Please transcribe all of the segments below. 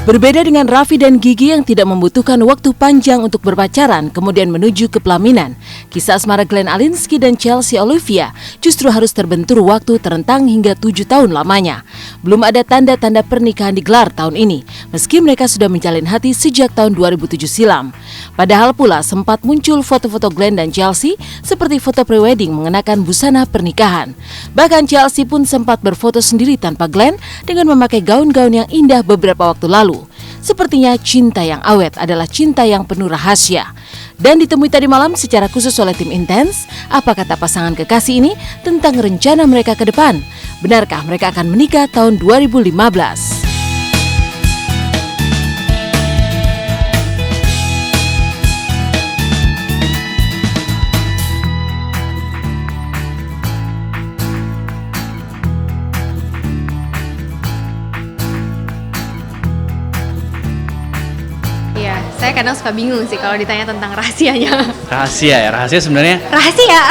Berbeda dengan Raffi dan Gigi yang tidak membutuhkan waktu panjang untuk berpacaran kemudian menuju ke pelaminan, kisah asmara Glenn Alinsky dan Chelsea Olivia justru harus terbentur waktu terentang hingga 7 tahun lamanya. Belum ada tanda-tanda pernikahan digelar tahun ini, meski mereka sudah menjalin hati sejak tahun 2007 silam. Padahal pula sempat muncul foto-foto Glenn dan Chelsea seperti foto prewedding mengenakan busana pernikahan. Bahkan Chelsea pun sempat berfoto sendiri tanpa Glenn dengan memakai gaun-gaun yang indah beberapa waktu lalu. Sepertinya cinta yang awet adalah cinta yang penuh rahasia. Dan ditemui tadi malam secara khusus oleh tim Intens, apa kata pasangan kekasih ini tentang rencana mereka ke depan? Benarkah mereka akan menikah tahun 2015? Iya, saya kadang suka bingung sih kalau ditanya tentang rahasianya. Rahasia ya, rahasia sebenarnya Rahasia?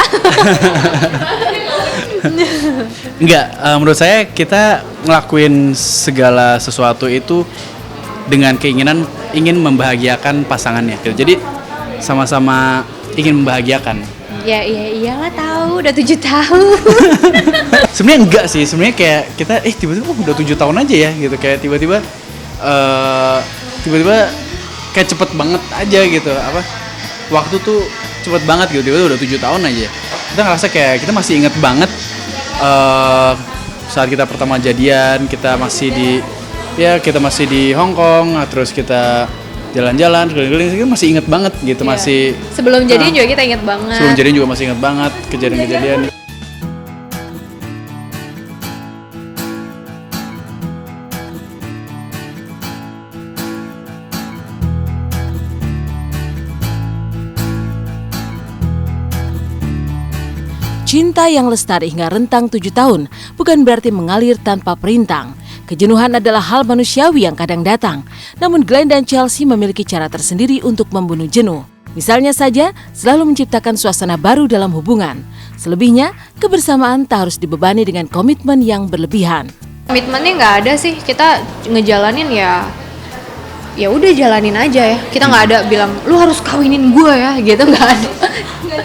enggak, menurut saya kita ngelakuin segala sesuatu itu dengan keinginan ingin membahagiakan pasangannya gitu. Jadi sama-sama ingin membahagiakan. Ya iyalah tahu, udah 7 tahun. Sebenarnya enggak sih, sebenarnya kayak kita tiba-tiba udah 7 tahun aja ya gitu, kayak tiba-tiba kayak cepet banget aja gitu, waktu tuh cepet banget gitu, tiba-tiba udah 7 tahun aja. Kita ngerasa kayak kita masih inget banget saat kita pertama jadian, kita masih di Hong Kong, terus kita jalan-jalan, keliling-keliling, kita masih inget banget gitu, Iya. masih Sebelum jadian juga kita inget banget. sebelum jadian juga masih inget banget kejadian-kejadian. Cinta yang lestari hingga rentang 7 tahun bukan berarti mengalir tanpa perintang. Kejenuhan adalah hal manusiawi yang kadang datang. Namun Glenn dan Chelsea memiliki cara tersendiri untuk membunuh jenuh. Misalnya saja, selalu menciptakan suasana baru dalam hubungan. Selebihnya, kebersamaan tak harus dibebani dengan komitmen yang berlebihan. Komitmennya nggak ada sih, kita ngejalanin ya udah jalanin aja ya. Kita nggak ada bilang lu harus kawinin gue ya, gitu nggak ada.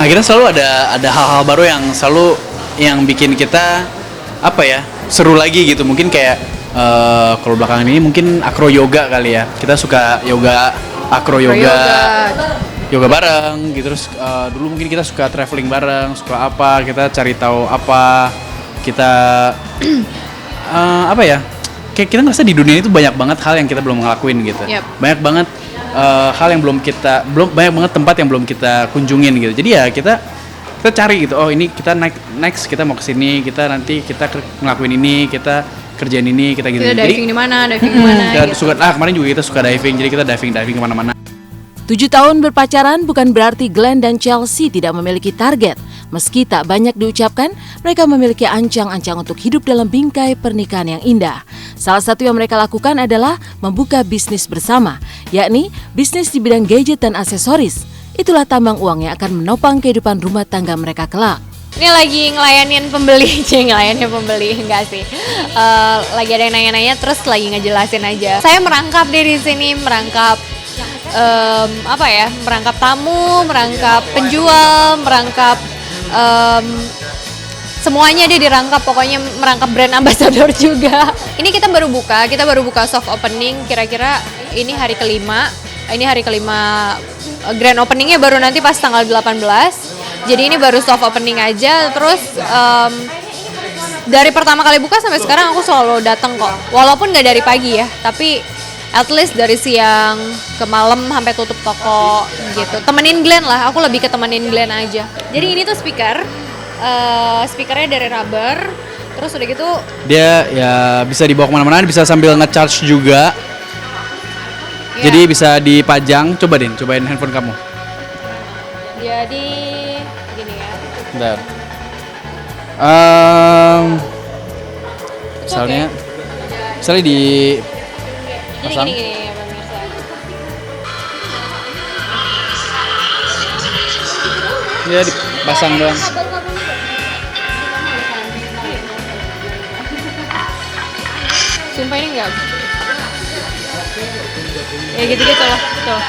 Akhirnya selalu ada hal-hal baru yang bikin kita seru lagi gitu. Mungkin kayak kalau belakangan ini mungkin acro yoga kali ya. Kita suka acro yoga bareng gitu. Terus dulu mungkin kita suka traveling bareng, suka kita cari tahu kita kayak kita ngerasa di dunia itu banyak banget hal yang kita belum ngelakuin gitu. Yep. Banyak banget hal yang banyak banget tempat yang belum kita kunjungin gitu. Jadi ya kita cari gitu. Oh, ini kita next kita mau ke sini, kita ngelakuin ini, kita kerjain ini, kita gitu. Kita diving di mana gitu. Kemarin juga kita suka diving. Jadi kita diving kemana-mana. 7 tahun berpacaran bukan berarti Glenn dan Chelsea tidak memiliki target. Meski tak banyak diucapkan, mereka memiliki ancang-ancang untuk hidup dalam bingkai pernikahan yang indah. Salah satu yang mereka lakukan adalah membuka bisnis bersama, yakni bisnis di bidang gadget dan aksesoris. Itulah tambang uang yang akan menopang kehidupan rumah tangga mereka kelak. Ini lagi ngelayanin pembeli, enggak sih. Lagi ada yang nanya-nanya, terus lagi ngejelasin aja. Saya merangkap di sini, merangkap tamu, merangkap penjual, merangkap semuanya dia dirangkap, pokoknya merangkap brand ambassador juga. Ini kita baru buka soft opening, kira-kira ini hari kelima grand openingnya baru nanti pas tanggal 18. Jadi ini baru soft opening aja, terus dari pertama kali buka sampai sekarang aku selalu datang kok. Walaupun nggak dari pagi ya, tapi at least dari siang ke malam sampai tutup toko gitu. Temenin Glenn lah, aku lebih ke temenin Glenn aja. Jadi ini tuh speakernya dari rubber, terus udah gitu Dia ya bisa dibawa kemana-mana, bisa sambil nge-charge juga. ya, Jadi bisa dipajang. Cobain handphone kamu. jadi gini ya. Bentar. Misalnya di pasang. Gini ya pemirsa. Ya dipasang doang. Sumpah ini enggak Ya gitu-gitu lah, tuh.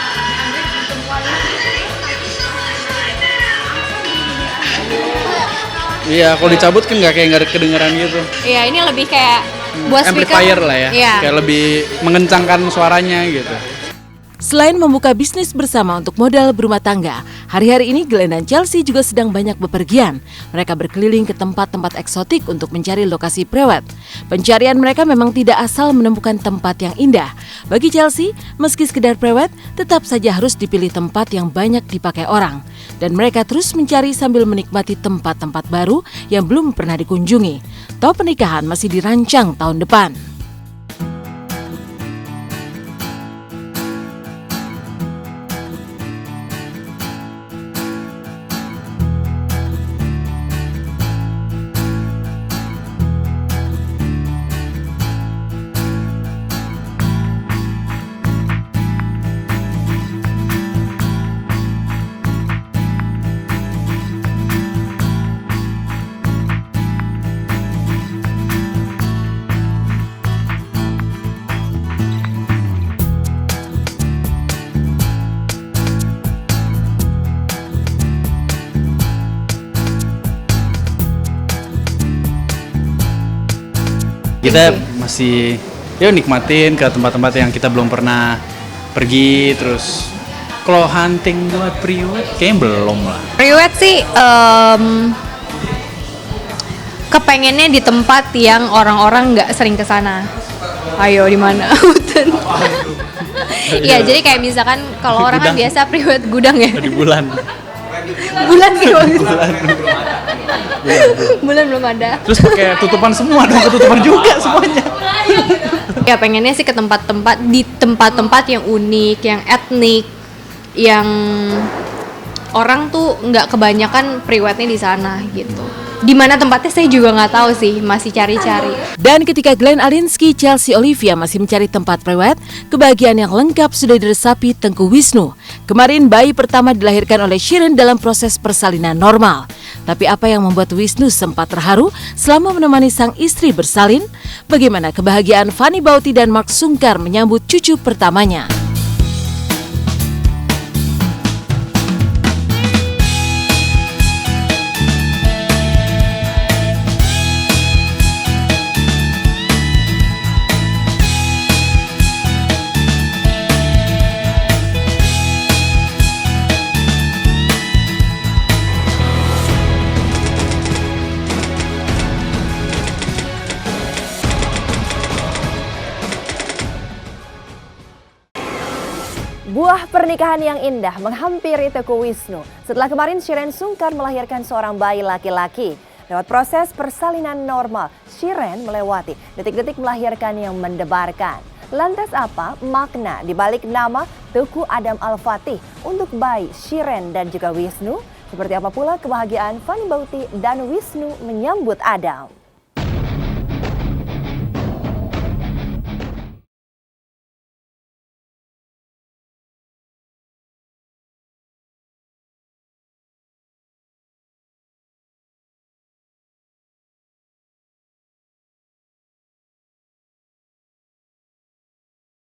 Iya, kalau dicabut kan nggak ada kedengeran gitu. Iya, ini lebih kayak buat speaker. Amplifier lah ya, Iya. kayak lebih mengencangkan suaranya gitu. Selain membuka bisnis bersama untuk modal berumah tangga, hari-hari ini Glenn dan Chelsea juga sedang banyak bepergian. Mereka berkeliling ke tempat-tempat eksotik untuk mencari lokasi prewed. Pencarian mereka memang tidak asal menemukan tempat yang indah. Bagi Chelsea, meski sekedar prewed, tetap saja harus dipilih tempat yang banyak dipakai orang. Dan mereka terus mencari sambil menikmati tempat-tempat baru yang belum pernah dikunjungi. Toh pernikahan masih dirancang tahun depan. Kita masih nikmatin ke tempat-tempat yang kita belum pernah pergi. Terus kalau hunting buat prewed kayaknya belum lah. Prewed sih kepengennya di tempat yang orang-orang nggak sering kesana. Ayo di mana? Hutan. Iya, jadi kayak misalkan kalau orang kan Gudang. biasa prewed gudang ya. Di bulan. Bulan gitu. Bulan belum ada. Terus pakai tutupan semua dong, ketutupan juga semuanya. Ya pengennya sih ke tempat-tempat yang unik, yang etnik, yang orang tuh nggak kebanyakan prewednya di sana gitu. Di mana tempatnya saya juga nggak tahu sih, masih cari-cari. Dan ketika Glenn Alinsky, Chelsea Olivia masih mencari tempat prewed, kebahagiaan yang lengkap sudah diresapi Tengku Wisnu. Kemarin bayi pertama dilahirkan oleh Shiren dalam proses persalinan normal. Tapi apa yang membuat Wisnu sempat terharu selama menemani sang istri bersalin? Bagaimana kebahagiaan Fanny Bauti dan Mark Sungkar menyambut cucu pertamanya? Buah pernikahan yang indah menghampiri Tengku Wisnu setelah kemarin Shiren Sungkar melahirkan seorang bayi laki-laki. Lewat proses persalinan normal, Shiren melewati detik-detik melahirkan yang mendebarkan. Lantas apa makna dibalik nama Tengku Adam Al-Fatih untuk bayi Shiren dan juga Wisnu? Seperti apa pula kebahagiaan Fanny Bauti dan Wisnu menyambut Adam?